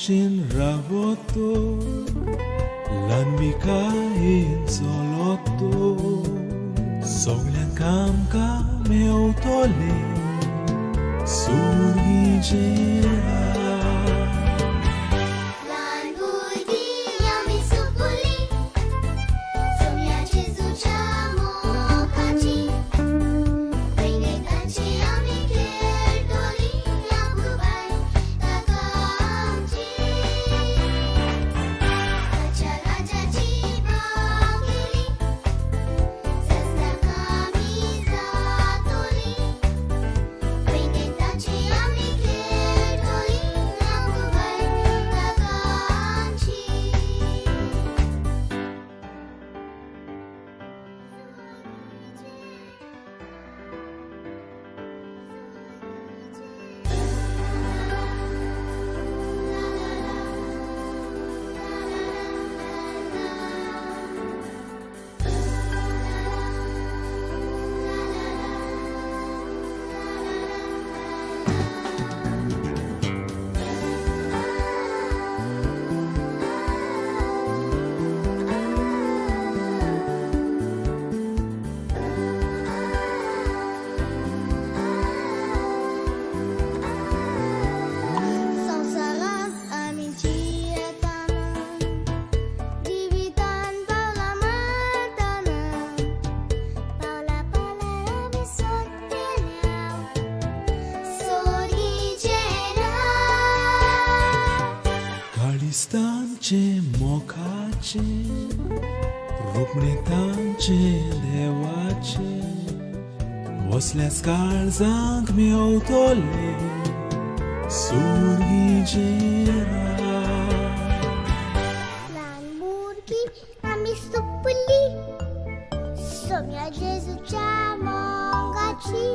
Shin ravoto, lan mikain soloto, soglen kamka meutole, surgi jera. Stanche mokache, rupnetanche dewache, osles karzang meutole, surgi jera. Lan murgi ami supuli, somia Jesu chamongachi,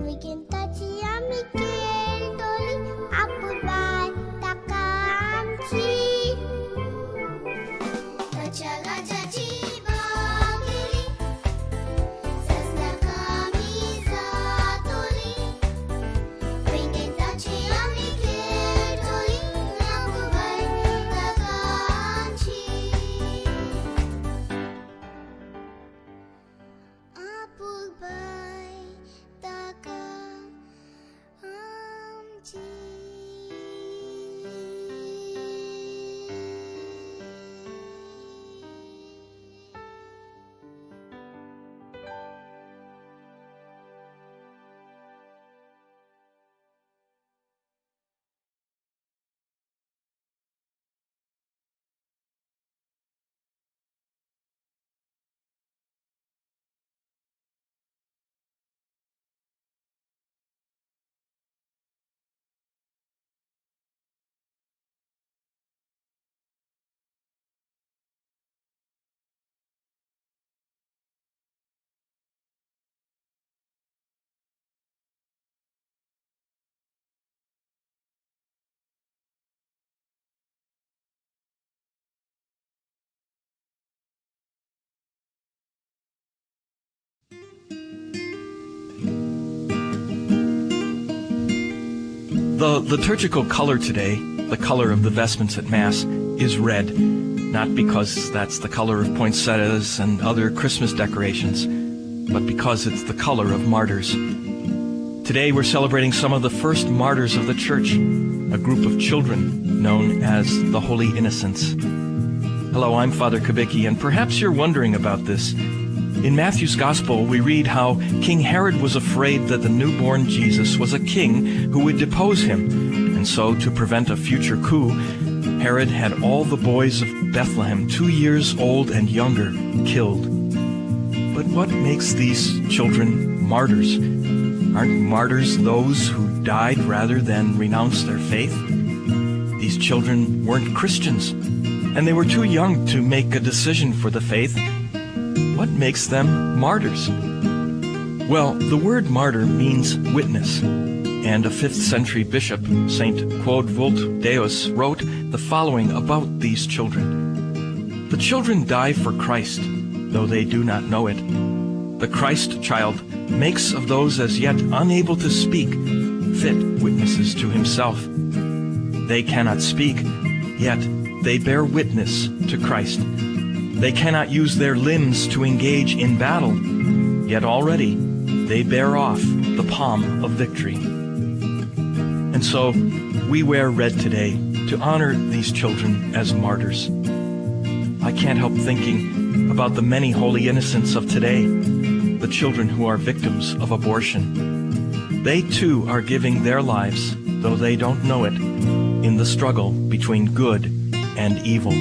vikintachi ami keldoli, apubai takanchi. The liturgical color today, the color of the vestments at Mass, is red, not because that's the color of poinsettias and other Christmas decorations, but because it's the color of martyrs. Today we're celebrating some of the first martyrs of the Church, a group of children known as the Holy Innocents. Hello, I'm Father Kubicki, and perhaps you're wondering about this. In Matthew's Gospel, we read how King Herod was afraid that the newborn Jesus was a king who would depose him, and so to prevent a future coup, Herod had all the boys of Bethlehem 2 years old and younger killed. But what makes these children martyrs? Aren't martyrs those who died rather than renounce their faith? These children weren't Christians, and they were too young to make a decision for the faith. What makes them martyrs? Well, the word martyr means witness, and a 5th century bishop, Saint Quodvult Deus, wrote the following about these children. The children die for Christ, though they do not know it. The Christ child makes of those as yet unable to speak fit witnesses to himself. They cannot speak, yet they bear witness to Christ. They cannot use their limbs to engage in battle, yet already they bear off the palm of victory. And so we wear red today to honor these children as martyrs. I can't help thinking about the many holy innocents of today, the children who are victims of abortion. They too are giving their lives, though they don't know it, in the struggle between good and evil.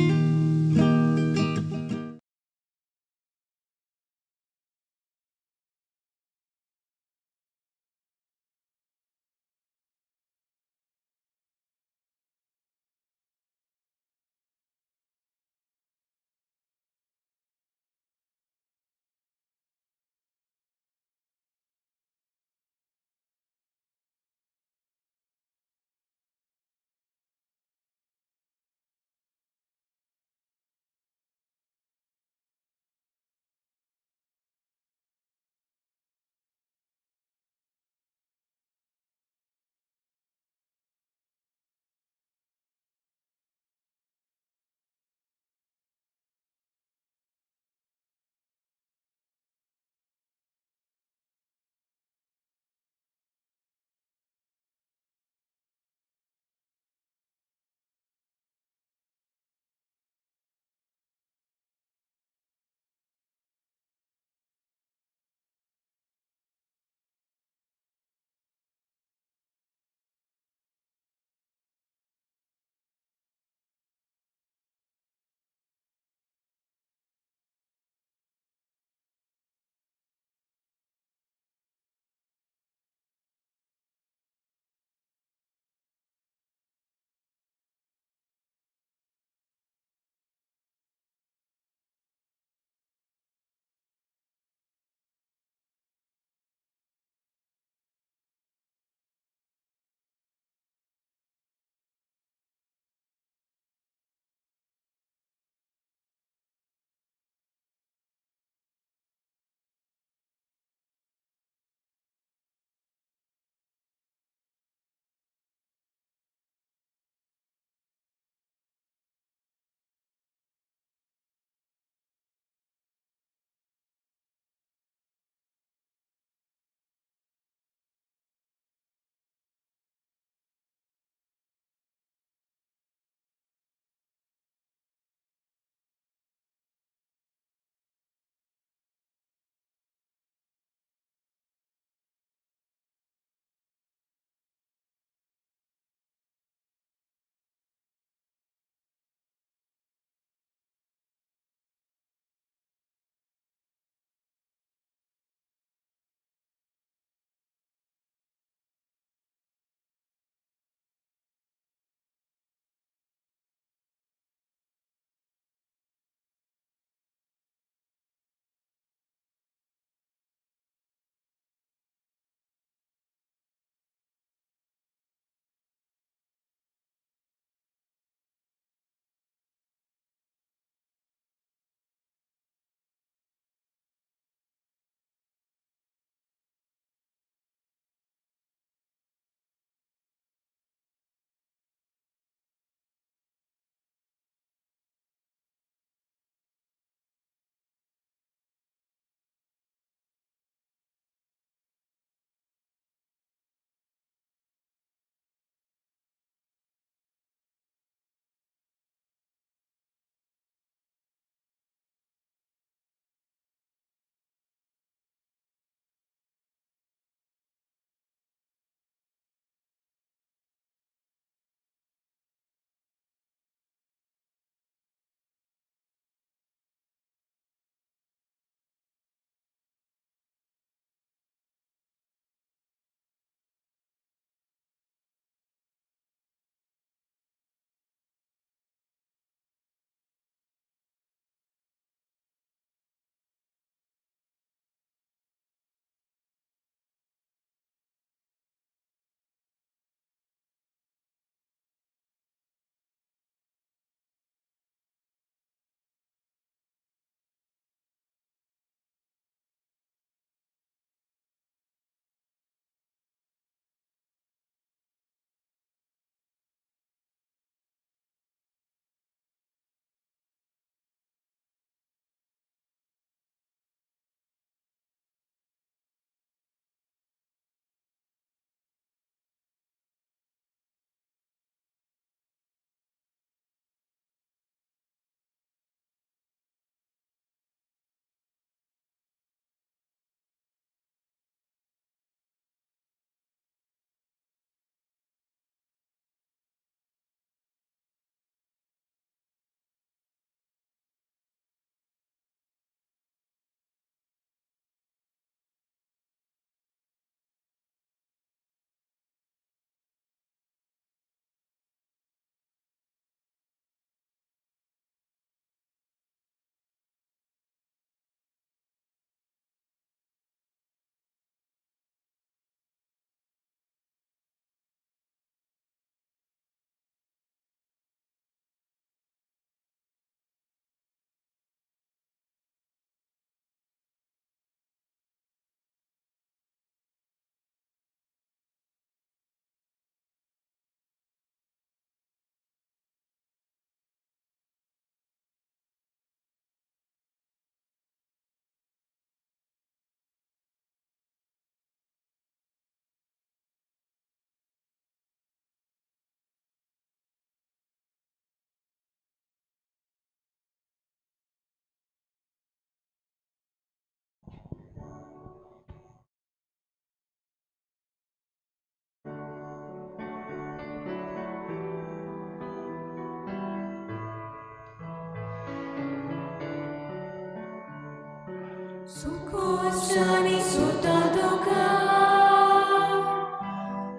Sukoshani sutaduka,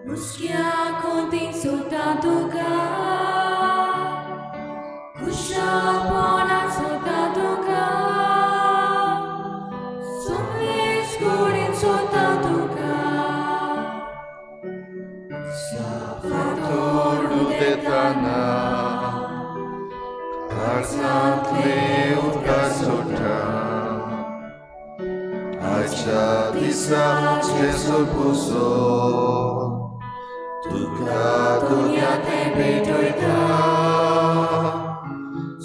Ruskia konti sutaduka, Kushapona sutaduka, Sumlis kurin sutaduka, Safator udetana, Karsatle utkasota. Acha disa Jesu puso, Tuka dunia tebe doita,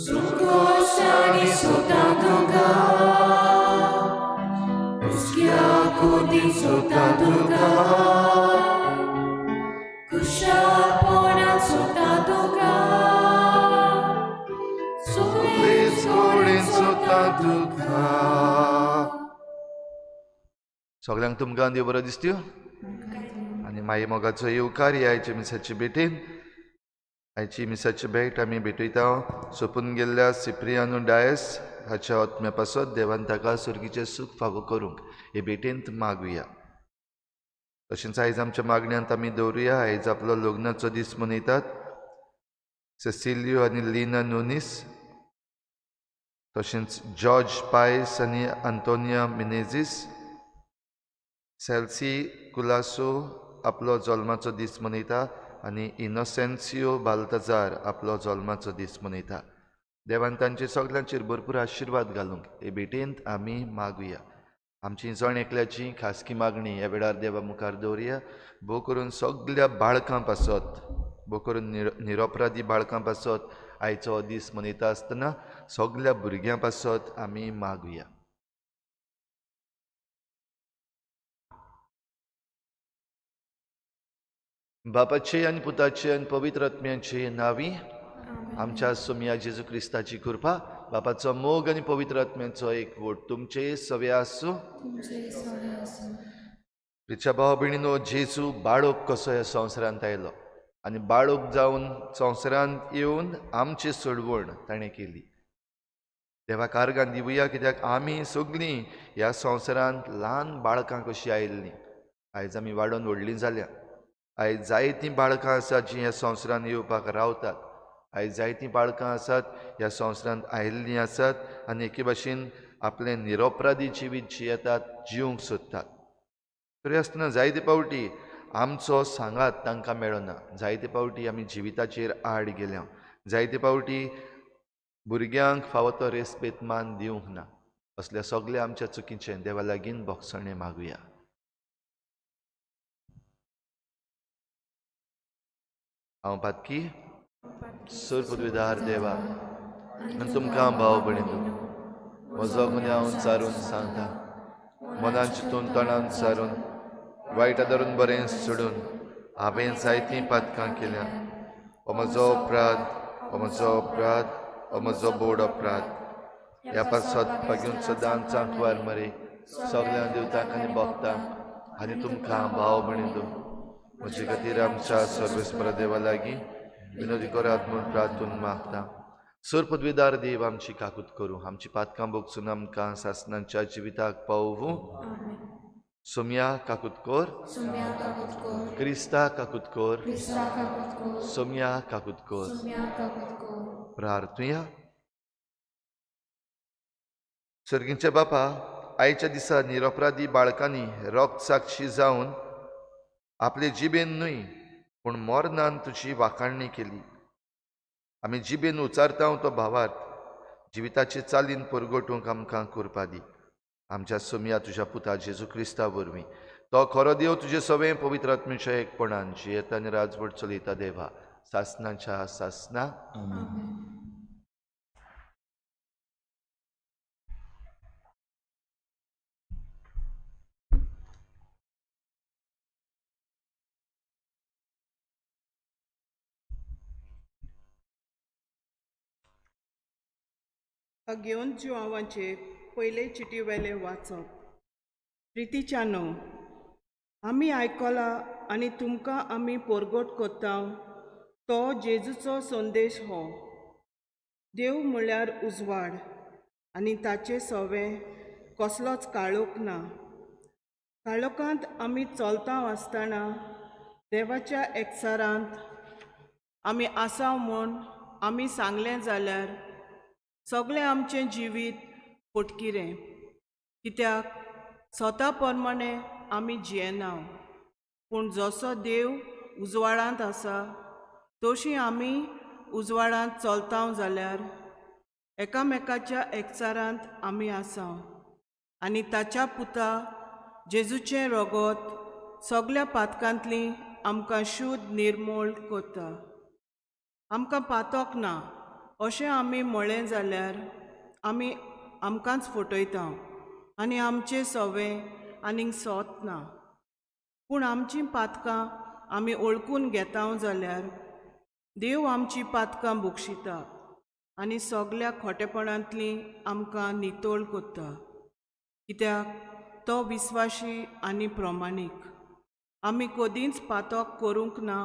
Sukoshani sutaduka, Ruskia konti sutaduka, Kushapona sutaduka, Sumlis Korin sota duka. सगळ्यांक तुमकां देव बरो दिसत्यो आनी माई मोगाचो येवकार आयचे मिसाची भेटेन आयची मिसाची भेट आमी भेटयता सोंपून गेल्ल्या सिप्रियानो डायस हाच्या आत्म्या पासत देवान ताका सुर्गीचें सूख फावो करूंक हे भेटेंत मागुया. तशेंच आयज आमच्या मागण्यांत आमी दवरुया. आयज आपलो लग्नाचो दीस मनयतात सेसिलियो आनी लिना नोनीस, तशेंच जॉर्ज पायस आनी आंतोनिया मिनेझीस, सेल्सी कुलासो आपलो जल्माचो दीस मनयता आनी इनोसेन्सियो बाल्ताजार आपलो जल्माचो दीस मनयता. देवान तांचे सगळ्यांचेर भरपूर आशिर्वाद घालूंक हे भेटेंत आमी मागुया. आमची जण एकल्याची खासगी मागणी ह्या वेळार देवा मुखार दवरुया. भोव करून सगळ्या बाळकां पासत, भोव करून निरपराधी बाळकां पासत आयचो हो दीस मनयता आसतना सगळ्या भुरग्यां पासत आमी मागुया. बापाचे आनी पुताचे आनी पवित्र आत्म्याचे नांवी आमच्या सोम्या जेजू क्रिस्ताची कृपा, बापाचो मोग आनी पवित्र आत्म्याचो एकवट तुमचे सवे आसूं. प्रिच्या भाव भयणीनो, जेजू बाळोक कसो ह्या संवसारांत आयलो आनी बाळोक जावन संवसारांत येवन आमची सोडवण ताणें केली. देवाक आर्गां दिवया, कित्याक आमी सगळीं ह्या संवसारांत ल्हान बाळकां कशीं आयिल्लीं. आयज आमी वाडोवन व्हडलीं जाल्या. आयज जायतीं बाळकां आसात जीं ह्या संवसारांत येवपाक रावतात. आयज जायतीं बाळकां आसात ह्या संवसारांत आयिल्लीं आसात आनी एके भाशेन आपलें निरपराधी जिवीत जियेतात, जिवंक सोदतात. तरी आसतना जायते पावटी आमचो सांगात तांकां मेळना. जायते पावटी आमी जिविताचेर आड गेल्या. जायते पावटी भुरग्यांक फावो तो रेस्पेत मान दिवंक ना. असल्या सगळ्या आमच्या चुकीचें देवा लागीं भोगसणें मागुया. हांव पातकी सुरपदवीदार देवा आनी तुमकां भाव भयणीनो, म्हजो गुन्यांव हांव चारून सांगता. मनान चिंतून तोंडान चारून वायटा धरून बरें सोडून हांवें जायतीं पातकां केल्या. हो म्हजो अपराध, हो म्हजो अपराध, हो म्हजो बोड अपराध. ह्या पासत पाग्यून सदांच सांकवार मरे सगळ्या दिवतांक आनी भोगतांक आनी तुमकां भाव भयणीनो, म्हजे खातीर आमच्या सर्वेस्पर देवा लागीं विनोदी करात म्हूण प्रार्थून मागता. सुर पदवीदार देव आमची काकूत करूं, आमची पातकां भोगसून आमकां सासणांच्या जिविताक पावूं. सोम्या काकूत कोर, क्रिस्ता काकूत कोर, सोम्या काकूत कोर. प्रार्थुया. सर्गीच्या बापा, आयच्या दिसा निरपराधी बाळकांनी रोग साक्षी जावन आपले जिबेन न्हय पूण मोरनान तुजी वाखाणणी केली. आमी जिबेन उचारता तो भावार्थ जिविताचे चालीन परगटूंक आमकां कृपा दी. आमच्या सोम्या तुज्या पुता जेजू क्रिस्ता वरवीं तो खरो देव तुजे सवें पवित्र आत्म्याच्या एकपणान जियेता आनी राजवट चलयता देवा सासणाच्या सासना. घेवन जुआवांचे पयले चिटी वेले वाचप. प्रितीच्यानो, आमी आयकला आनी तुमकां आमी परगट कोत्ता तो जेजूचो संदेश हो. देव म्हळ्यार उजवाड आनी ताचे सवे कसलोच काळोख ना. काळोखांत आमी चलता आसतना देवाच्या एकचारांत आमी आसाव म्हूण आमी सांगलें जाल्यार सगळें आमचें जिवीत फटकिरें, कित्याक स्वता प्रमाणें आमी जियेनाव. पूण जसो देव उजवाडांत आसा तशीं आमी उजवाडांत चलतां जाल्यार एकामेकाच्या एकचारांत आमी आसाव आनी ताच्या पुता जेजूचें रगत सगळ्या पातकांतलीं आमकां शुद्ध निर्मळ करता. आमकां पातोक ना अशें आमी म्हळें जाल्यार आमी आमकांच फटयता आनी आमचें सवें आनीक सोत ना. पूण आमचीं पातकां आमी ओळखून घेता जाल्यार देव आमचीं पातकां बुक्षिता आनी सगळ्या खोटेपणांतलीं आमकां नितोळ करता, कित्याक तो विस्वाशी आनी प्रमाणीक. आमी कदींच पातक करूंक ना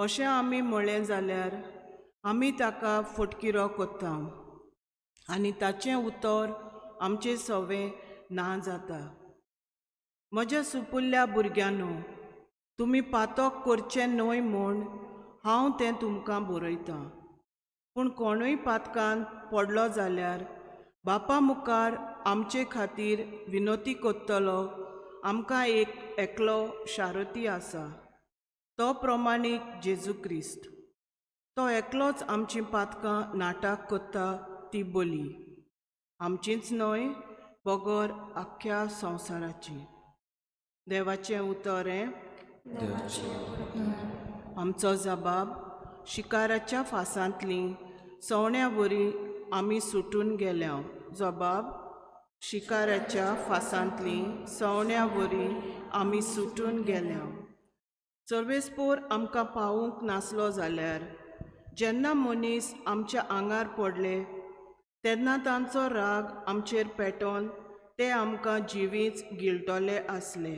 अशें आमी म्हळें जाल्यार आमी ताका फटकिरो करता आनी ताचें उतर आमचें सवें ना जाता. म्हज्या सुपुल्ल्या भुरग्यांनो, तुमी पातक करचें न्हय म्हूण हांव तें तुमकां बरयतां. पूण कोणूय पातकान पडलो जाल्यार बापा मुखार आमचे खातीर विनोती करतलो आमकां एक एकलो शारोती आसा, तो प्रमाणीक जेजू क्रिस्त. तो एकलोच आमचीं पातकां नाटाक करता ती बली, आमचींच न्हय बगर आख्ख्या संवसाराची. देवाचें उतर हें आमचो जबाब शिकाराच्या फासांतलीं सवण्या वरी आमी सुटून गेल्या. जबाब शिकाराच्या फासांतलीं सवण्या वरी आमी सुटून गेल्या. सर्वेस्पोर आमकां पावूंक नासलो जाल्यार जेन्ना मनीस आमच्या आंगार पडले तेन्ना तांचो राग आमचेर पेटोवन ते आमकां जिवीच गिळटले आसले.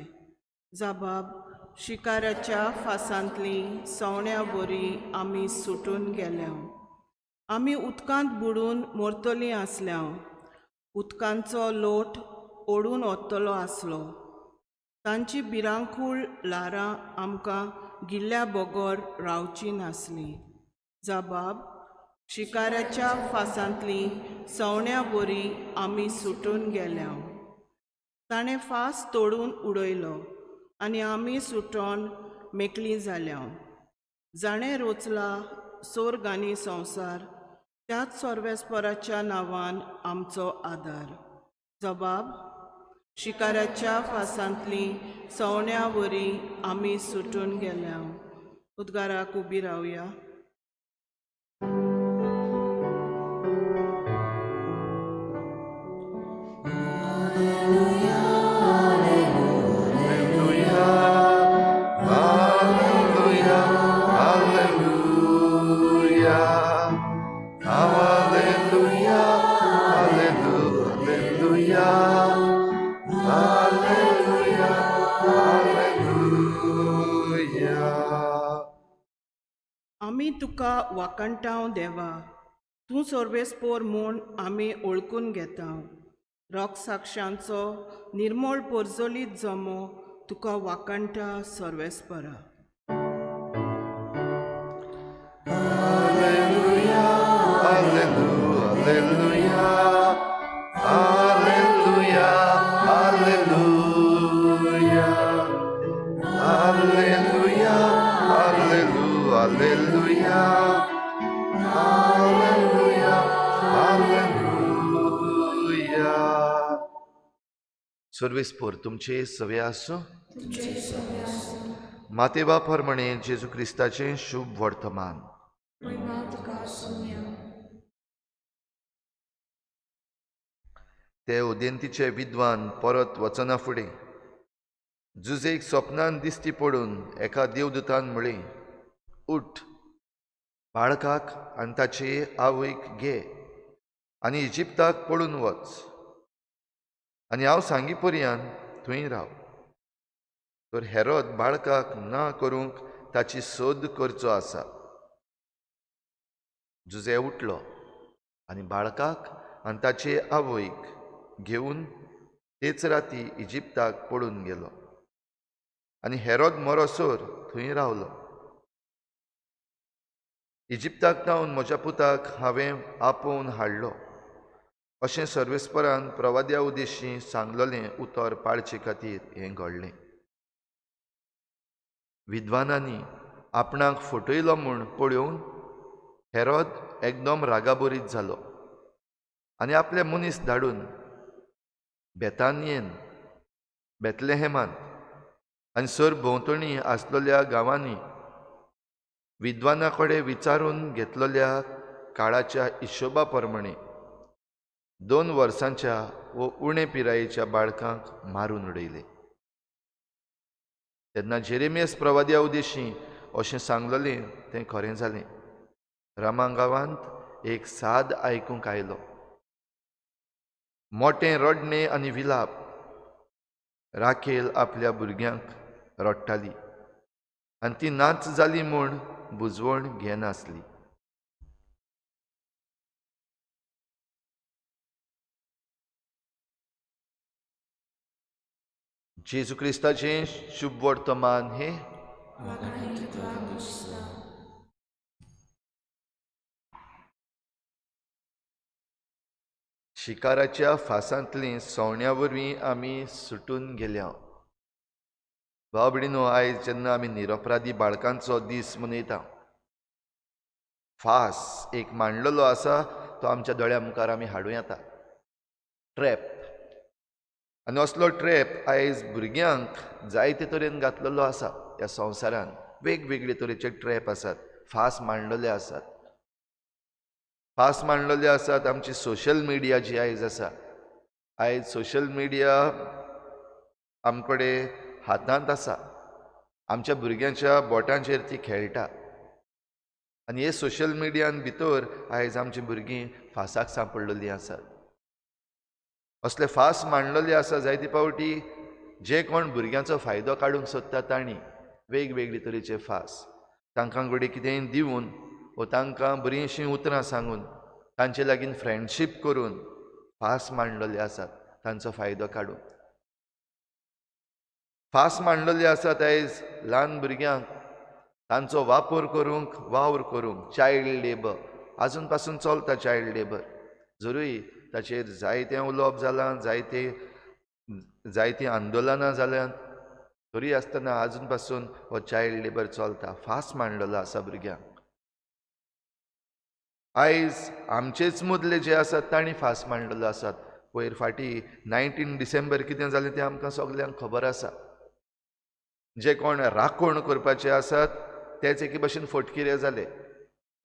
जबाब शिकाराच्या फासांतलीं सवण्या वरी आमी सुटून गेल्या. आमी उदकांत बुडून मरतलीं आसल्या, उदकांचो लोट ओडून वतलो आसलो. तांची भिरांकूळ ल्हारां आमकां गिल्ल्या बगर रावची नासलीं. जबाब शिकाराच्या फासांतलीं सवण्या वरी आमी सुटून गेल्या. ताणें फास तोडून उडयलो आनी आमी सुटोन मेकळीं जाल्या. जाणें रोचला सोर्ग आनी संवसार, त्याच सर्वेस्पराच्या नांवान आमचो आदार. जबाब शिकाराच्या फासांतलीं सवण्या वरी आमी सुटून गेल्या. उद्गाराक उबी रावया. आमी तुका वाकणटाव देवा, तूं सर्वेस्पोर म्हूण आमी ओळखून घेता. रोग साक्षांचो निर्मळ पोरजोलीत जमो तुका वाकणटा सर्वेस्परा. सर्वेस्पोर तुमचे सवे आसूं. मातेवा प्रमाणे जेजू क्रिस्ताचें शुभ वर्तमान. ते उदेंतीचे विद्वान परत वचना फुडें जुजेक स्वप्नान दिश्टी पडून एका देवदूतान म्हळें, उठ, बाळकाक आनी ताचे आवयक घे आनी इजिप्ताक पळून वच आनी हांव सांगी पर्यान थंय राव. तर हेरोद बाळकाक ना करूंक ताची सोद करचो आसा. जुजे उठलो आनी बाळकाक आनी ताचे आवयक घेवन तेच राती इजिप्ताक पडून गेलो आनी हेरोद मरोसोर थंय रावलो. इजिप्ताक जावन म्हज्या पुताक हांवें आपोवन हाडलो अशें सर्वेस्परान प्रवाद्या उद्देशी सांगलोलें उतर पाळचे खातीर हें घडलें. विद्वानांनी आपणाक फटयलो म्हूण पळोवन हेरोद एकदम रागाबोरीत जालो आनी आपले मनीस धाडून बेतानियेन, बेतलेहेमांत आनी सर भोंवतणी आसलेल्या गांवांनी विद्वाना कडेन विचारून घेतलेल्या काळाच्या हिशोबा प्रमाणे 2 वर्सांच्या व उणे पिरायेच्या बाळकांक मारून उडयले. तेन्ना जेरेमियास प्रवाद्या उद्देशी अशें सांगलेलें तें खरें जालें. रामा गांवांत एक साद आयकूंक आयलो. मोटें रडणें आनी विलाप. राखेल आपल्या भुरग्यांक रडटाली आनी ती नाच जाली म्हूण बुजवण घेनासली. जेजू क्रिस्ताचें शुभ वर्तमान हे शिकाराच्या फासांतलीं सवण्या वरवीं आमी सुटून गेल्या. भाव भयणीनो, आयज जेन्ना आमी निरपराधी बाळकांचो दीस मनयता, फास एक मांडलेलो आसा तो आमच्या दोळ्या मुखार आमी हाडूं येता. ट्रॅप. आनी असलो ट्रॅप आयज भुरग्यांक जायते तरेन घातलेलो आसा. ह्या संवसारान वेगवेगळे तरेचे ट्रॅप आसात. फास मांडलेले आसात. फास मांडलेले आसात. आमची सोशल मिडिया जी आयज आसा, आयज सोशल मिडिया आमकडे हातांत आसा. आमच्या भुरग्यांच्या बोटांचेर ती खेळटा आनी हे सोशल मिडियान भितर आयज आमची भुरगीं फासाक सांपडलेलीं आसात. असले फास मांडलेले आसा. जायते पावटी जे कोण भुरग्यांचो फायदो काडूंक सोदता तांणी वेगवेगळे तरेचे फास तांकां घडये कितेंय दिवन वा तांकां बरींशीं उतरां सांगून तांचे लागीं फ्रेंडशीप करून फास मांडलेले आसात तांचो फायदो काडून. फास मांडलेले आसात आयज ल्हान भुरग्यांक तांचो वापर करूंक, वावर करूंक. चायल्ड लेबर आजून पासून चलता. चायल्ड लेबर जरूय ताचेर जायतें उलोवप जालां, जायतीं आंदोलनां जाल्यांत, तरी आसतना आजून पासून हो चायल्ड लेबर चलता. फास मांडलेलो आसा भुरग्यांक. आयज आमचेच मदले जे आसात तांणी फास मांडलेलो आसात. पयर फाटीं 19 डिसेंबर कितें जालें तें आमकां सगल्यांक खबर आसा. जे कोण राखण करपाचे आसात तेच एके भाशेन फटकिरे जाले.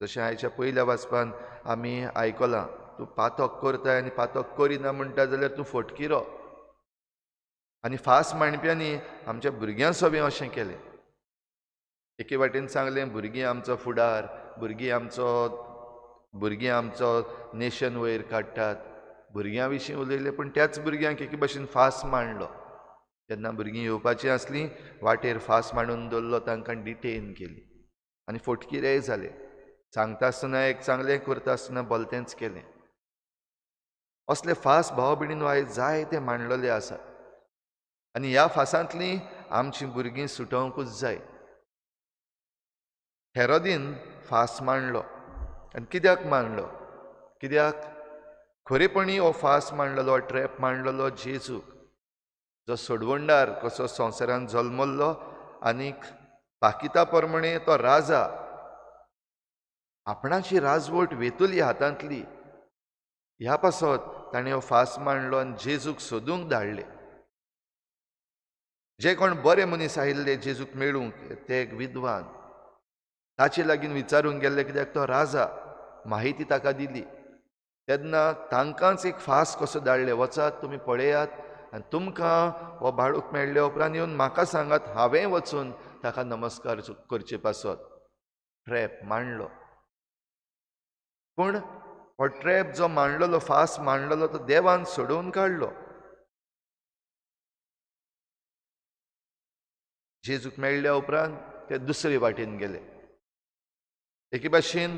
जशें आयच्या पयल्या वाचपान आमी आयकलां, तूं पातक करताय आनी पातक करिना म्हणटा जाल्यार तूं फटकिरो. आनी फास मांडप्यांनी आमच्या भुरग्यां सवें अशें केलें. एके वाटेन सांगलें भुरगीं आमचो फुडार, भुरगीं आमचो नेशन वयर काडटात. भुरग्यां विशीं उलयलें, पूण त्याच भुरग्यांक एके भाशेन फास मांडलो. जेन्ना भुरगीं येवपाचीं आसलीं वाटेर फास मांडून दवरलो, तांकां डिटेन केली आनी फटकिरेय जाले. सांगता आसतना एक चांगलें करता आसतना भलतेंच केलें. असले फास भाव भयणीनो आयज जायते मांडलेले आसात आनी ह्या फासांतलीं आमचीं भुरगीं सुटोवंकूच जाय. हेरोदीन फास मांडलो आनी कित्याक मांडलो? कित्याक खरेपणी हो फास मांडलेलो, ट्रॅप मांडलेलो जेजूक, जो सोडवणदार कसो संवसारान जल्मल्लो आनीक पाकिता प्रमाणे तो राजा आपणाची राजवट वेतुली हातांतली. ह्या पासत ताणें हो फास मांडलो आनी जेजूक सोदूंक धाडले. जे कोण बरे मनीस आयिल्ले जेजूक मेळूंक, ते एक विद्वान ताचे लागीं विचारूंक गेल्ले, कित्याक तो राजा माहिती ताका दिली. तेन्ना तांकांच एक फास कसो धाडले, वचात तुमी पळयात आनी तुमकां हो बाळूक मेळ्ळे उपरांत येवन म्हाका सांगात, हांवें वचून ताका नमस्कार करचे पासत. ट्रॅप मांडलो. पूण हो ट्रॅप जो मांडलेलो, फास मांडलेलो, तो देवान सोडून काडलो. जेजूक मेळ्ळ्या उपरांत ते दुसरे वाटेन गेले. एके भाशेन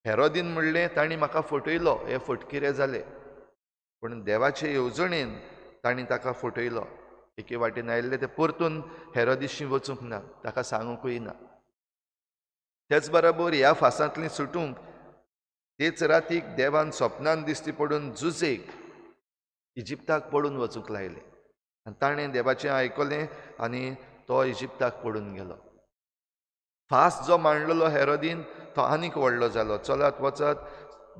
हेरोदीन म्हणलें तांणी म्हाका फटयलो, हे फटकिरे जाले. पूण देवाचे येवजणेन तांणी ताका फटयलो. एके वाटेन आयिल्ले ते परतून हेरोदिशी वचूंक ना, ताका सांगूंकूय ना. तेच बरोबर ह्या फासांतली सुटूंक तेच रातीक देवान स्वप्नान दिश्टी पडून जुजेक इजिप्ताक पडून वचूंक लायले. आनी ताणें देवाचें आयकलें आनी तो इजिप्ताक पडून गेलो. फास जो मांडलेलो हेरोदीन तो आनीक व्हडलो जालो. चलत वचत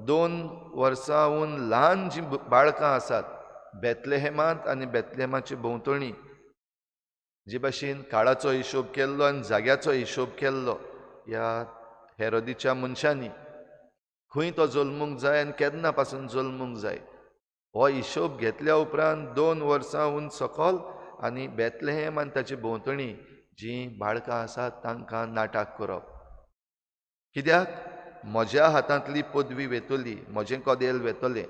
2 वर्सांहून ल्हान जीं बाळकां आसात बेतलेहेमांत आनी बेतलेहेमाचे भोंवतणी जे भाशेन काळाचो हिशोब केल्लो आनी जाग्याचो हिशोब केल्लो ह्या हेरोदीच्या मनशांनी, खंय तो जल्मूंक जाय आनी केन्ना पासून जल्मूंक जाय, हो हिशोब घेतल्या उपरांत 2 वर्सांहून सकयल आनी बेतलेहेम आनी ताचे भोंवतणी जीं बाळकां आसात तांकां नाटाक करप. कित्याक म्हज्या हातांतली पदवी वेतली, म्हजें कदेल वेतलें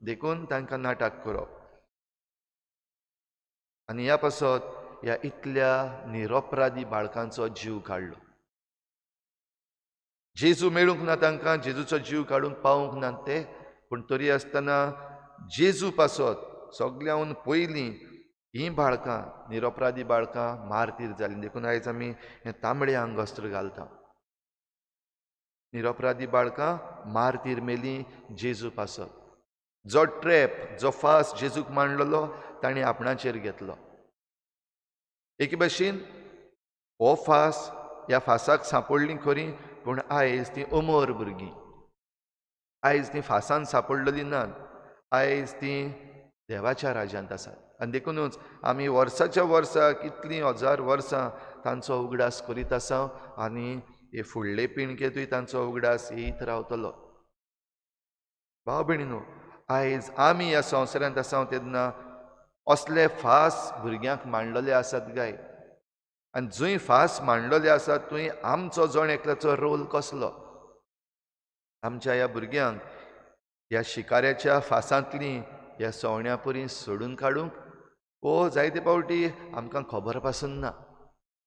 देखून तांकां नाटाक करप. आनी ह्या पासत ह्या इतल्या निरपराधी बाळकांचो जीव काडलो. जेजू मेळूंक ना तांकां, जेजूचो जीव काडूंक पावूंक ना ते, पूण तरी आसतना जेजू पासत सगळ्यांहून पयलीं हीं बाळकां, निरपराधी बाळकां मारतीर जालीं. देखून आयज आमी हें तांबडे आंगवस्त्र घालता. निरपराधी बाळकां मारतीर मेलीं जेजू पासत. जो ट्रॅप, जो फास जेजूक मांडलेलो ताणें आपणाचेर घेतलो. एके भाशेन हो फास ह्या फासाक सांपडलीं खरीं, पूण आयज तीं अमर भुरगीं. आयज तीं फासान सांपडलेलीं नात, आयज तीं देवाच्या राज्यांत आसात. आनी देखूनच आमी वर्साच्या वर्सा कितलीं हजार वर्सां तांचो उगडास करीत आसा आनी हे फुडले पिणकेतूय तांचो उगडास येयत रावतलो. भाव भयणीनो, आयज आमी ह्या संवसारांत आसा तेन्ना असले फास भुरग्यांक मांडलेले आसात काय? आनी जंय फास मांडलेले आसात थंय आमचो जण एकल्याचो रोल कसलो? आमच्या ह्या भुरग्यांक ह्या शिकाऱ्याच्या फासांतलीं ह्या सवण्या परी सोडून काडूंक वो जायते पावटी आमकां खबर पासून ना,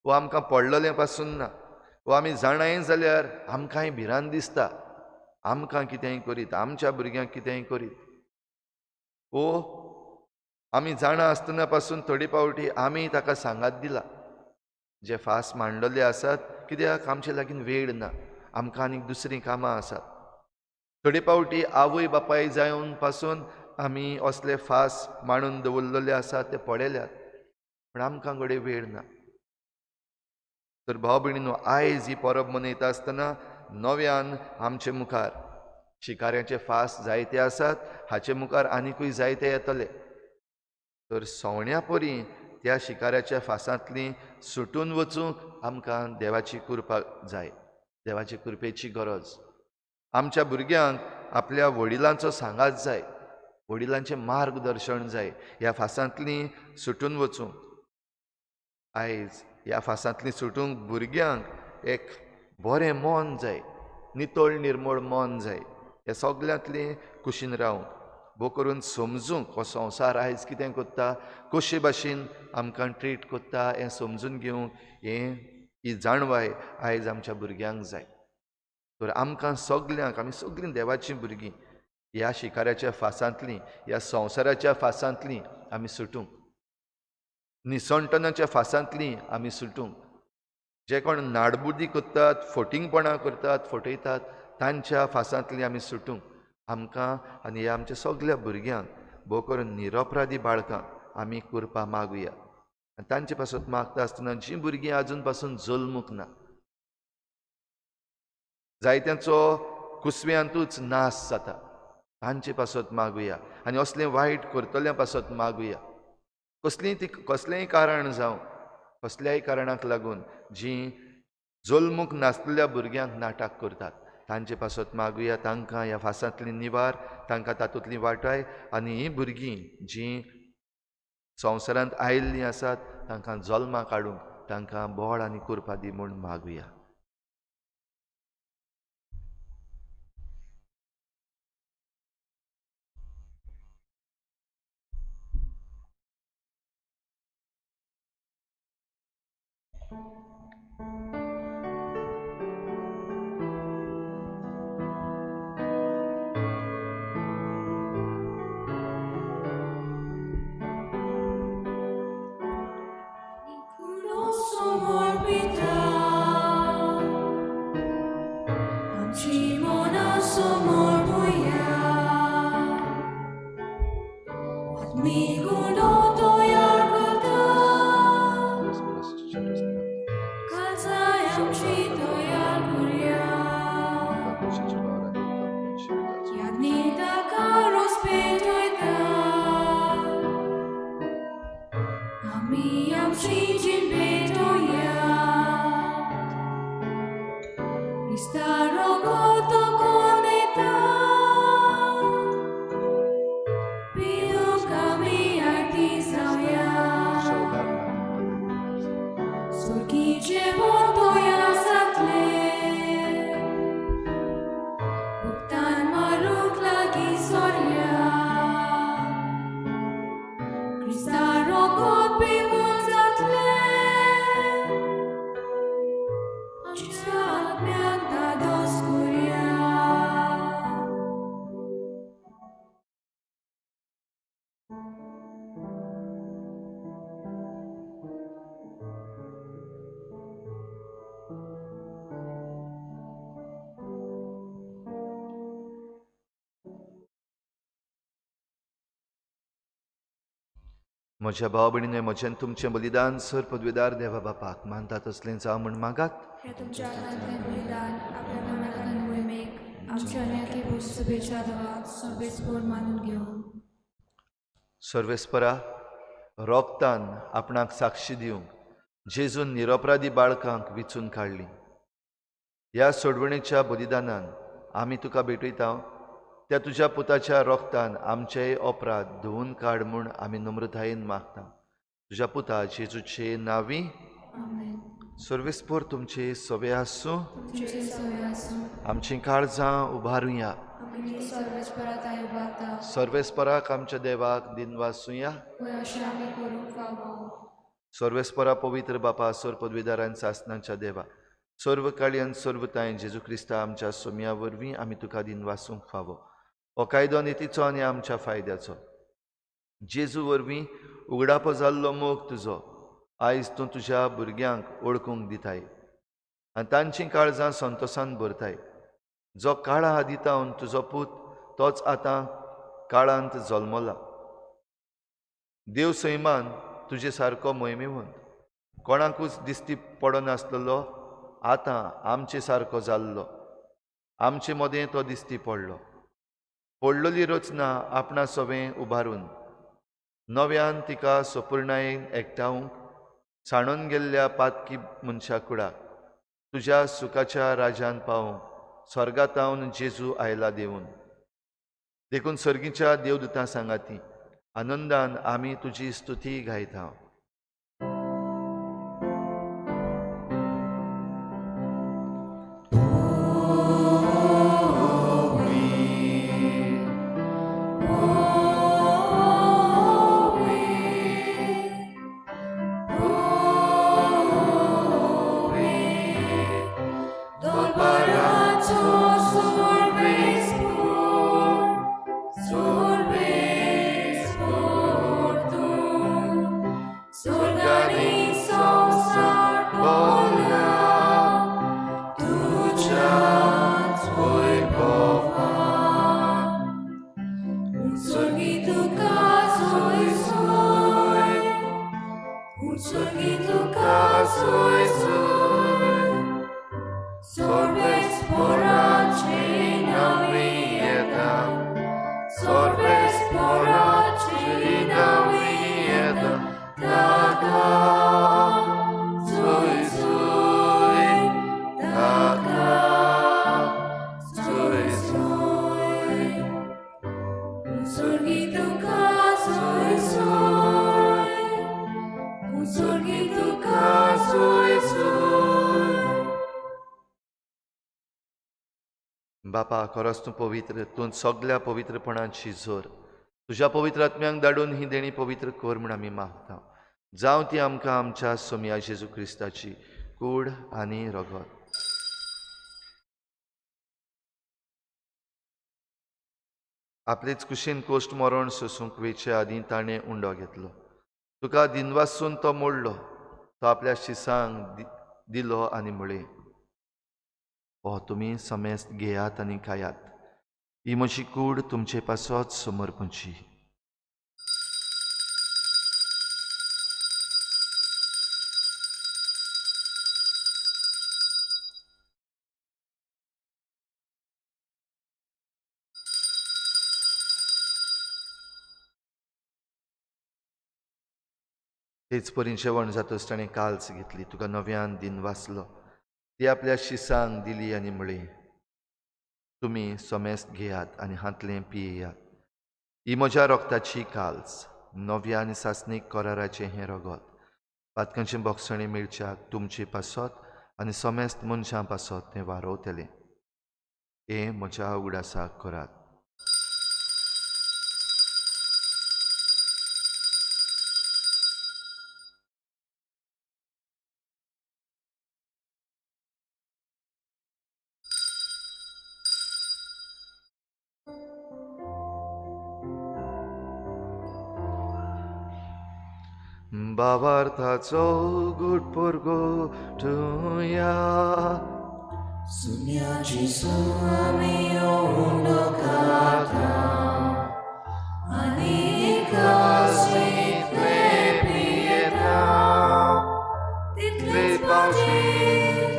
वो आमकां पडलेलें पासून ना, वो आमी जाणाय जाल्यार आमकांय भिरांत दिसता आमकां कितेंय करीत, आमच्या भुरग्यांक कितेंय करीत. वो आमी जाणा आसतना पासून थोडी पावटी आमी ताका सांगात दिला जे फास मांडलेले आसात, कित्याक आमचे लागीं वेळ ना, आमकां आनीक दुसरीं कामां आसात. थोडी पावटी आवय बापाय जावन पासून आमी असले फास मांडून दवरलेले आसात ते पडल्यात, पूण आमकां घडये वेळ ना. तर भाव भयणीनो, आयज ही परब मनयता आसतना नव्यान आमचे मुखार शिकाऱ्याचे फास जायते आसात, हाचे मुखार आनिकूय जायते येतले. तर सवण्या परी त्या शिकाऱ्याच्या फासांतलीं सुटून वचूंक आमकां देवाची कृपा जाय, देवाची कृपेची गरज. आमच्या भुरग्यांक आपल्या वडिलांचो सांगात जाय, वडिलांचें मार्गदर्शन जाय ह्या फासांतलीं सुटून वचूंक. आयज ह्या फासांतलीं सुटूंक भुरग्यांक एक बरें मन जाय, नितळ निर्मळ मन जाय, ह्या सगल्यांतलीं कुशीन रावंक, भोव करून समजूंक हो संवसार आयज कितें कोत्ता, कशे भाशेन आमकां ट्रीट कोत्ता हें समजून घेवंक ही जाणवाय आयज आमच्या भुरग्यांक जाय. तर आमकां सगल्यांक, आमी सगळीं देवाचीं भुरगीं ह्या शिकाऱ्याच्या फासांतलीं, ह्या संवसाराच्या फासांतलीं आमी सुटूंक, निसणटणाच्या फासांतलीं आमी सुटूंक, जे कोण नाडबुद्दी कोत्तात, फटिंगपणां करतात, फटयतात, तांच्या फासांतलीं आमी सुटूंक आमकां आनी ह्या आमच्या सगळ्या भुरग्यांक, भोव करून निरपराधी बाळकांक आमी कृपा मागुया. आनी तांचे पासून मागता आसतना जीं भुरगीं आजून पासून जल्मूंक ना, जायत्यांचो कुसव्यांतूच नाश जाता, तांचे पासत मागुया. आनी असलें वायट करतल्या पासत मागुया. कसलेंय कारण जावं, कसल्याय कारणाक लागून जीं जल्मूक नासलेल्या भुरग्यांक नाटक करतात, तांचे पासत मागुया तांकां ह्या फासांतली निवार, तांकां तातूंतली वाटाय. आनी हीं भुरगीं जीं संवसारांत आयिल्लीं आसात तांकां जल्मा काडूंक तांकां बळ आनी कृपा दी म्हूण मागुया. आमची तयार करुया यादनी ताका रोस पेटयता आमी आमची जीण पेटोवया Krista rogoto koneta Piu kami arti sauya Surgi jevoto ya sakle Buktan maruk lagi sorya Krista rogot pivot sakle म्हज्या भाव भयणीने म्हजें तुमचें बलिदान सर पदवीदार देवा बापाक मानता तसलें जावं म्हण मागात हे तुमच्या हातांतलें बलिदान आपल्या मनांतल्यान मोहिमेक आमच्या अनेकी शुभेच्छा देवाक सर्वेस्पर मानून घेवन सर्वेस्परा रोगतान आपणाक साक्षी दिवंक जेजून निरपराधी बाळकांक विचून काडली ह्या सोडवणेच्या बलिदानान आमी तुका भेटयता त्या तुज्या पुताच्या रोगतान आमचेय अपराध धुवन काड म्हूण आमी नम्रतायेन मागता तुज्या पुता जेजूचे नांवी सर्वेस्पर तुमचे सवे आसूं आमची काळजां उबारुया सर्वेस्पराक आमच्या देवाक दिनवासुया सर्वेस्परा पवित्र बापा सर पदवीदारान सासनाच्या देवा सर्व काळी आनी सर्वताय जेजू क्रिस्ता आमच्या सोम्या वरवीं आमी तुका दिनवासूंक फावो हो कायदो नितीचो आनी आमच्या फायद्याचो जेजू वरवीं उगडापो जाल्लो मोग तुजो आयज तूं तुज्या भुरग्यांक ओळखूंक दिताय आनी तांची काळजां संतोशान भरताय जो काळा आदितावन तुजो पूत तोच आतां काळांत जल्मला देव सैमान तुजे सारको मोहिमेवंत कोणाकूच दिसती पडनासलेलो आतां आमचे सारको जाल्लो आमचे मदें तो दिसती पडलोली रचना आपणा सवें उबारून नव्यान तिका सपूर्णायेन एकठांवंक साणून गेल्ल्या पातकी मनशा कुडाक तुज्या सुखाच्या राजान पावोवंक स्वर्गातावन जेजू आयला देवून देखून सर्गीच्या देवदूतां सांगाती आनंदान आमी तुजी स्तुती गायता बापा खरोच तूं पवित्र तूं सगल्या पवित्रपणाची जोर तुज्या पवित्र आत्म्यांक धाडून ही देणी पवित्र कर म्हूण आमी मागता जावं ती आमकां आमच्या सोम्या जेजू क्रिस्ताची कूड आनी रगत आपलेच कुशीन कोश्ट मरण सोसूंक वेचे आदीं ताणें उंडो घेतलो तुका दिनवासून तो मोडलो तो आपल्या शिसांक दिलो आनी म्हळें हो तुमी समेस्त घेयात आनी खायात ही म्हजी कूड तुमचे पासत समर्पणची तेच परीन जेवण जातच ताणें काल्स घेतली, तुका नव्यान दिन वाचलो. ती आपल्या शिसांक दिली आनी म्हळी, तुमी सोमेस्त घेयात आनी हातलें पियेयात. ही म्हज्या रोगताची काल्स, नव्या आनी सासणीक कोराराचें हें रगत. पातकांची बोगसणी मेळच्याक तुमची पासत आनी सोमेस्त मनशां पासत तें वारोवतलें. हें म्हज्या उगडासाक करात. भावार्थाचो घुटपुरगो ठुया. सुन्याची सुआमी ओंडो खाता आनी कासले पियेता. तितलेच पावचे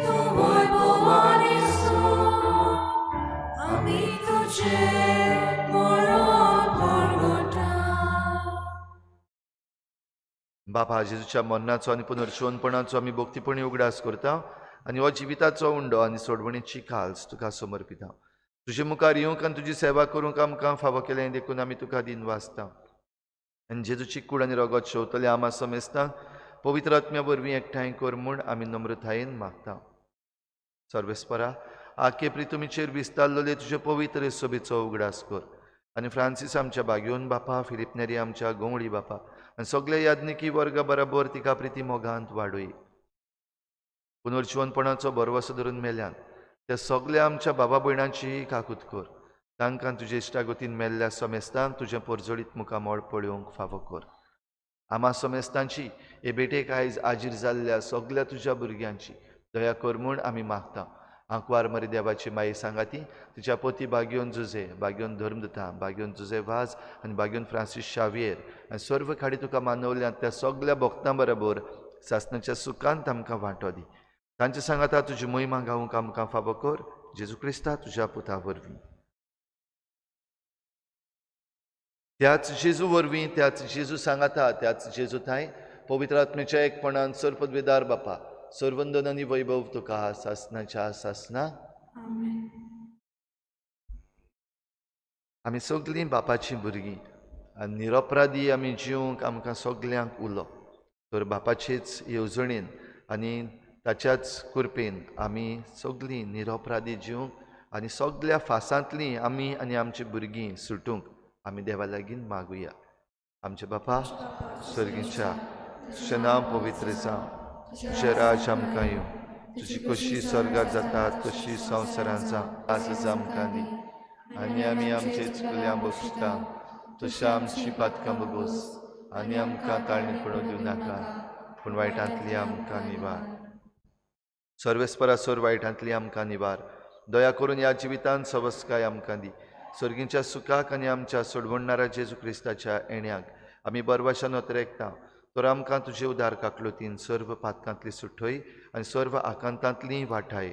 तूं वैभवानी आमी तुझे मरण परगटा. बापा जेजूच्या मरणाचो आनी पुनर्जीवनपणाचो आमी भोक्तीपणी उगडास करता आनी हो जिविताचो उंडो आनी सोडवणेची काल्स तुका समर्पिता. तुजे मुखार येवंक आनी तुजी सेवा करूंक आमकां फावो केलें देखून आमी तुका दिन वाचता. आनी जेजूची कूड आनी रगत शेवतले आमा समेस्तांक पवित्र आत्म्या वरवीं एकठांय कर म्हूण आमी नम्रतायेन मागता. सर्वेस्परा, आखे प्रितुमीचेर विस्तारलेले तुजे पवित्र सोबेचो उगडास कर आनी फ्रांसीस आमच्या बागेवन बापा, फिलिप नेरी आमच्या गोंवळी बापा आनी सगळे याज्ञिकी वर्गा बरोबर तिका प्रिती मोगांत वाडय. पुनर्जीवनपणाचो भरवसो धरून मेल्यान ते सगळ्या आमच्या बाबा भयणांची काकूत कर. तांकां तुजे इश्टागतीन मेल्ल्या समेस्तांक तुजें परजळीत मुखामोळ पळोवंक फावो कर. आमा समेस्तांची हे बेटेक आयज आजीर जाल्ल्या सगळ्या तुज्या भुरग्यांची दया कर म्हूण आमी मागता. आंकवार मरी देवाची माई सांगाती, तिच्या पती बागेवन जुजे, बागेवन धर्मदता, बागेवन जुजे वाज आनी बागेवन फ्रांसीस शावियर आनी सर्व खाडी तुका मानवल्यात त्या सगळ्या भक्तां बरोबर सासणाच्या सुखांत आमकां वांटो दी. तांचे सांगाता तुजी महिमा गावूंक आमकां फावो कर. जेजू क्रिस्ता तुज्या पुता वरवीं. त्याच जेजू वरवीं, त्याच जेजू सांगाता, त्याच जेजू थाय पवित्र आत्म्याच्या एकपणान सर्पद्वेदार बापा, सर्वंदन आनी वैभव तुका सासणाच्या सासणा. आमी सगळीं बापाचीं भुरगीं आनी निरपराधी आमी जिवंक आमकां सगल्यांक उलो. तर बापाचेच येवजणेन आनी ताच्याच कृपेन आमी सगळीं निरपराधी जिवंक आनी सगळ्या फासांतलीं आमी आनी आमची भुरगीं सुटूंक आमी देवा लागीं मागुया. आमचे बापा सर्गीच्या, तुजें नांव पवित्र जावं, तुजें राज आमकां येवं, तुजी कशी स्वर्गांत जाता तशी संवसारांत जावं. आज आमकां दी आनी आमी आमचे चुकल्यांक बक्षिता तशें आमची पातकां बगोस आनी आमकां ताळणी पडूं दिवं नाका, पूण वायटांतली आमकां निवार. सर्वेस्परा सोर वायटांतली आमकां निवार. दया करून ह्या जिवितांत सवस्काय आमकां दी. सर्गीच्या सुखाक आनी आमच्या सोडवणणाऱ्या जेजू क्रिस्ताच्या येण्याक आमी बरवाशान नोतरेकता. तर आमकां तुजे उदार काकलुतीन सर्व पातकांतली सुटय आनी सर्व आकांतांतली वाटाय.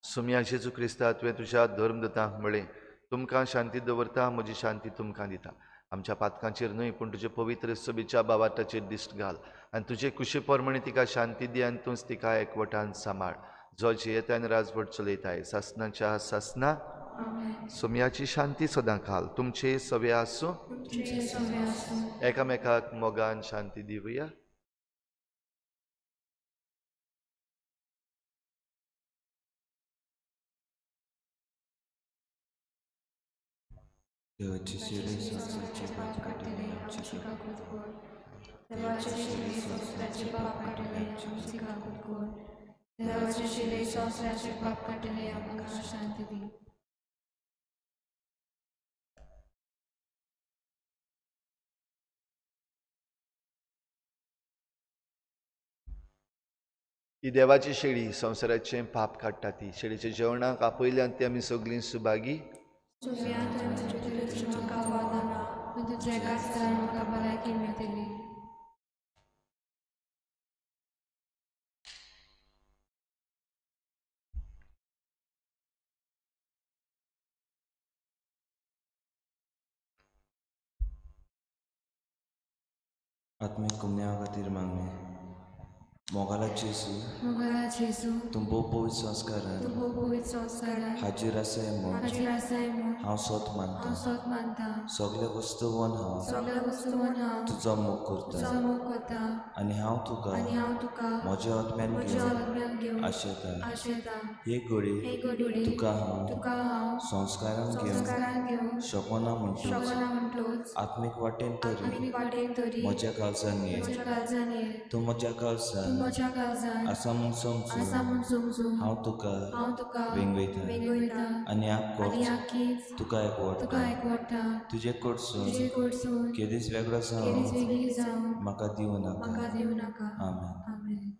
सुम्या जेजू क्रिस्ता तुवें तुज्या धर्मदतांक म्हळें, तुमकां शांती दवरता, म्हजी शांती तुमकां दिता. आमच्या पातकांचेर न्हय पूण तुजे पवित्र सोबीच्या बाबाटाचेर दिश्ट घाल आनी तुजे कुशी परमणी तिका शांती दी आनी तूंच तिका एकवटान सांबाळ. जो जियेता आनी राजवट चलयताय सासणाच्या सासणा. सुम्याची शांती सदां घाल तुमचे सवे आसूं. एकामेकाक मोगान शांती दिवया. देवाची शिरी संसाराची पाप काढणे आमची काकूत कर. देवाची शिरी संसाराची पाप काढणे आमची काकूत कर. देवाची शिरी संसाराची पाप काढणे आमकां शांती दी. ही देवाची शेळी संवसाराचें पाप काडटा. ती शेळीच्या जेवणाक आपयल्यान ती आमी सगळीं सुभागी. म्हाका भलायकी मेळटली. आत्मिक कुमन्या खातीर मागणे मोगाला जेसू मोगला जेसू तूं भोव पवित्र संस्कारान तूं भोव पवित्र संस्कारान हाजीर आसाय म्हूण हाजीर आसाय म्हूण हांव सोत मानता हांव सोत मानता सगळे वस्तूवन हांव सगळ्या वस्तूंवर हांव तुजो मोग तुजो करता मोग करता आनी हांव तुका आनी हांव तुका म्हज्या आत्म्यान म्हज्या घेवन आत्म्यान घेवन आशेता आशेता हे घडी हे घडी तुका हांव तुका हांव संस्कारान घेवन संस्कारान घेवन शकना म्हणटूच श्रवणा म्हणटोच आत्मीक वाटेन तरी आत्मीक वाटेन तरी म्हज्या काळजान ये म्हज्या काळजान ये तूं म्हज्या तूं काळजान म्हज्या काळजान आसा म्हूण आसा समजून म्हूण समजूं हांव तुका हांव तुका वेंगयता वेंगयता आनी आप आनी कोर्च आखीच तुका तुका एकवडटा एकवडटा तुजे कडसून तुजे कडसून केदीस वेगळो केदीस जावन वेगळी जावन म्हाका दिवं म्हाका नाका दिवं नाका आमेन आमेन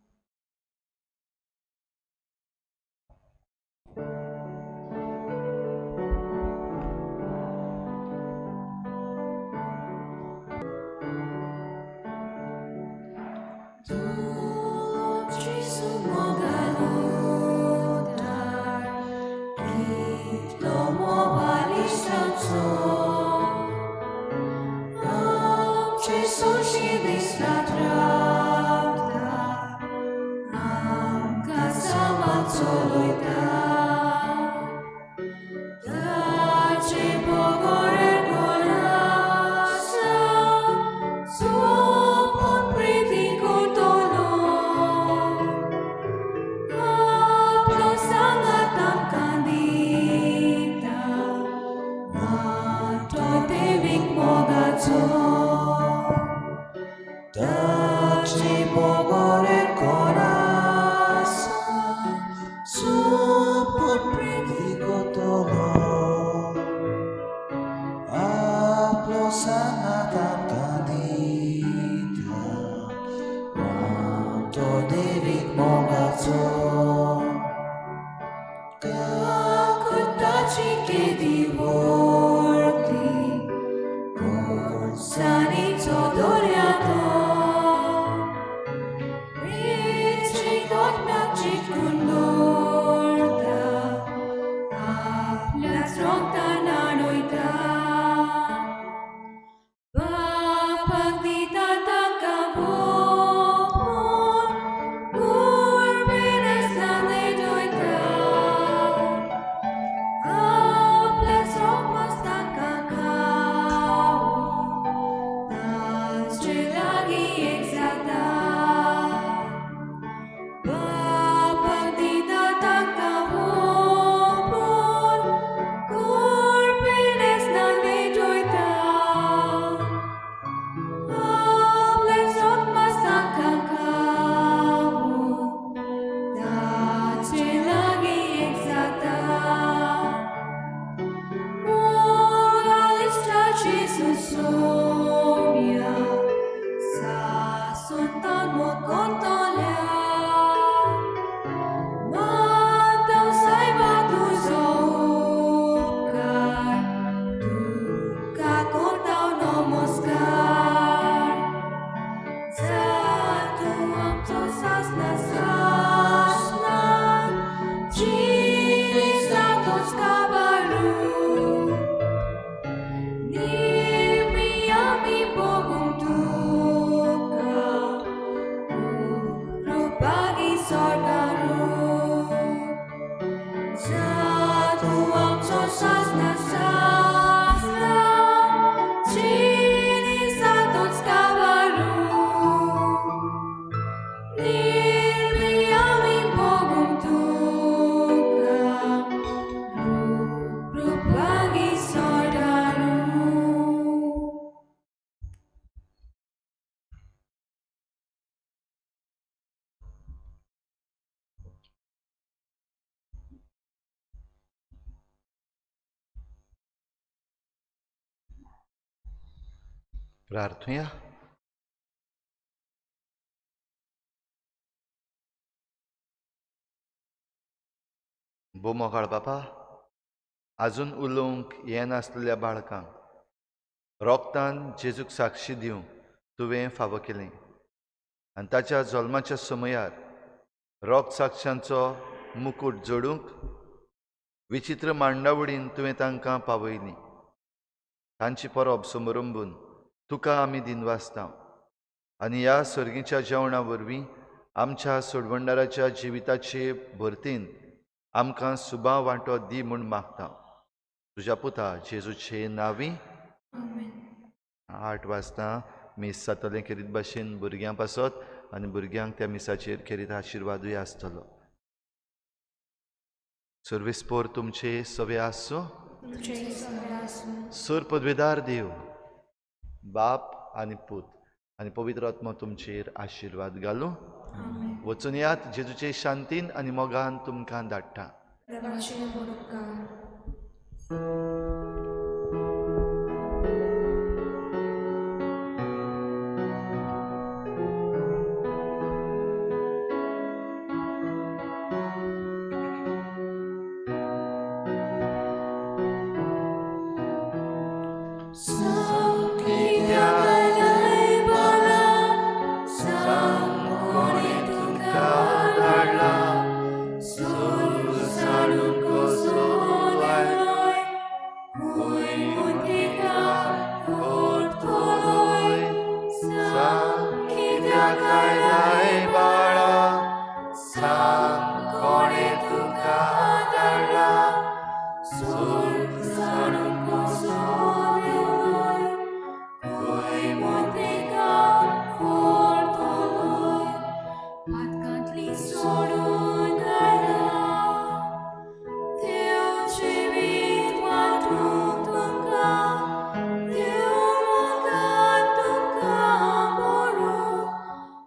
प्रार्थूया. बोमोकाळ बापा, आजून उलोवंक येनासलेल्या बाळकांक रोगतान जेजूक साक्षी दिवंक तुवें फावो केलें आनी ताच्या जल्माच्या समयार रोग साक्षांचो मुकूट जोडूंक विचित्र मांडावळीन तुवें तांकां पावयलीं. तांची परब समोरंबून तुका आमी दिनवासता आनी ह्या सर्गीच्या जेवणा वरवीं आमच्या सोडवंडाराच्या जिविताचे भरतेन आमकां सुबाव वांटो दी म्हूण मागता तुज्या पुता जेजूचे नांवी 8 वाजता मीस जातलें खेरीत भाशेन भुरग्यां पासत आनी भुरग्यांक त्या मिसाचेर खेरीत आशिर्वादूय आसतलो. सर्वेस्पोर तुमचे सवे आसूं. सर पदवेदार देव बाप आनी पूत आनी पवित्र आत्मा तुमचेर आशिर्वाद घालूं. वचून यात जेजूचे शांतीन आनी मोगान तुमकां धाडटा.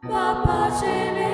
Papa,